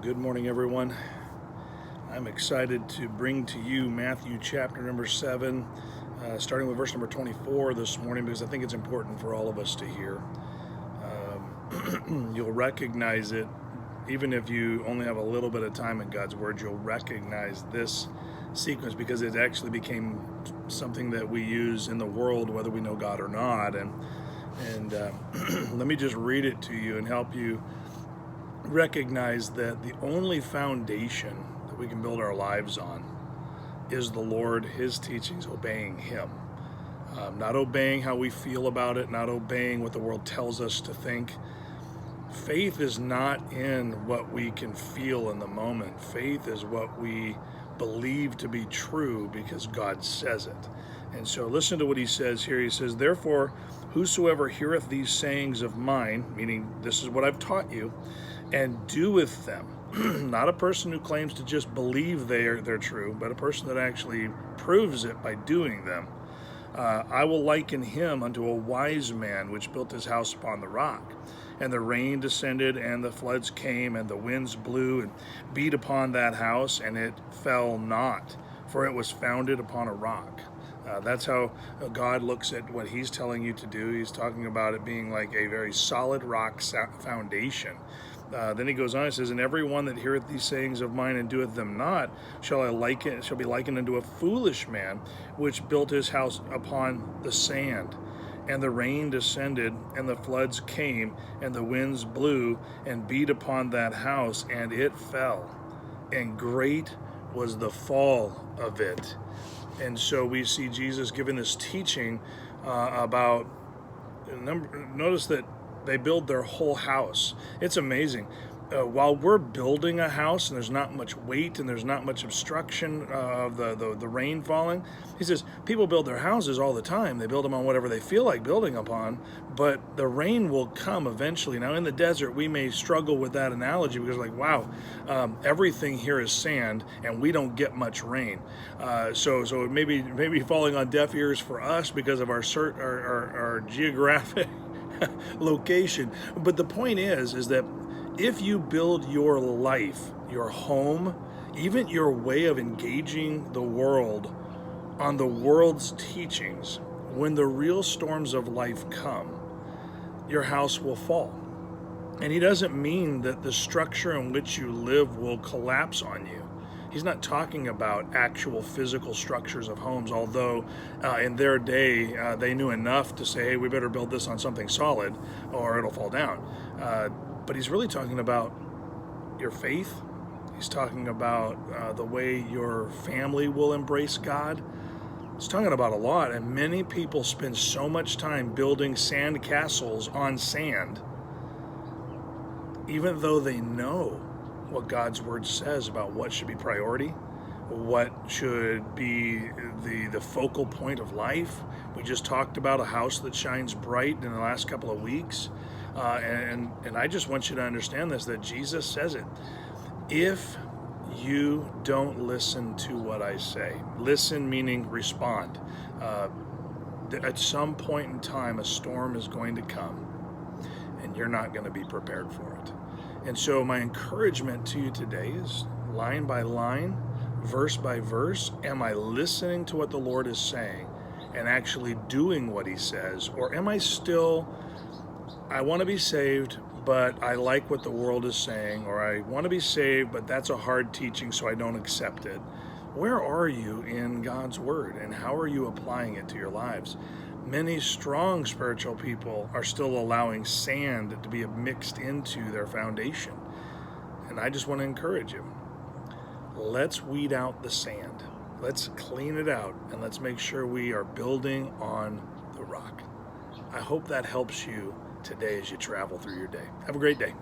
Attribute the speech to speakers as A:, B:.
A: Good morning, everyone. I'm excited to bring to you Matthew chapter number 7, starting with verse number 24 this morning, because I think it's important for all of us to hear. You'll recognize it, even if you only have a little bit of time in God's Word, you'll recognize this sequence because it actually became something that we use in the world, whether we know God or not. And let me just read it to you and help you recognize that the only foundation that we can build our lives on is the Lord, His teachings, obeying Him. Not obeying how we feel about it, not obeying what the world tells us to think. Faith is not in what we can feel in the moment. Faith is what we believe to be true because God says it. And so listen to what He says here. He says, "Therefore, whosoever heareth these sayings of mine," meaning this is what I've taught you, "and doeth them," not a person who claims to just believe they're true, but a person that actually proves it by doing them, "I will liken him unto a wise man which built his house upon the rock. And the rain descended, and the floods came, and the winds blew and beat upon that house, and it fell not, for it was founded upon a rock." That's how God looks at what He's telling you to do. He's talking about it being like a very solid rock foundation. Then He goes on, He says, "And every one that heareth these sayings of mine and doeth them not shall be likened unto a foolish man, which built his house upon the sand. And the rain descended, and the floods came, and the winds blew and beat upon that house, and it fell. And great was the fall of it." And so we see Jesus giving this teaching about, notice that they build their whole house. It's amazing. While we're building a house and there's not much weight and there's not much obstruction of the rain falling, He says people build their houses all the time. They build them on whatever they feel like building upon, but the rain will come eventually. Now in the desert, we may struggle with that analogy because wow, everything here is sand and we don't get much rain. So it may be falling on deaf ears for us because of our geographic location. But the point is that if you build your life, your home, even your way of engaging the world on the world's teachings, when the real storms of life come, your house will fall. And He doesn't mean that the structure in which you live will collapse on you. He's not talking about actual physical structures of homes, although in their day they knew enough to say, hey, we better build this on something solid or it'll fall down. But He's really talking about your faith. He's talking about the way your family will embrace God. He's talking about a lot, and many people spend so much time building sand castles on sand, even though they know what God's Word says about what should be priority, what should be the focal point of life. We just talked about a house that shines bright in the last couple of weeks. And I just want you to understand this, that Jesus says it. If you don't listen to what I say, listen meaning respond, at some point in time a storm is going to come and you're not going to be prepared for it. And so my encouragement to you today is line by line, verse by verse, am I listening to what the Lord is saying and actually doing what He says? Or am I still, I want to be saved, but I like what the world is saying, or I want to be saved, but that's a hard teaching, so I don't accept it? Where are you in God's Word, and how are you applying it to your lives? Many strong spiritual people are still allowing sand to be mixed into their foundation. And I just want to encourage you. Let's weed out the sand. Let's clean it out, and let's make sure we are building on the rock. I hope that helps you today as you travel through your day. Have a great day.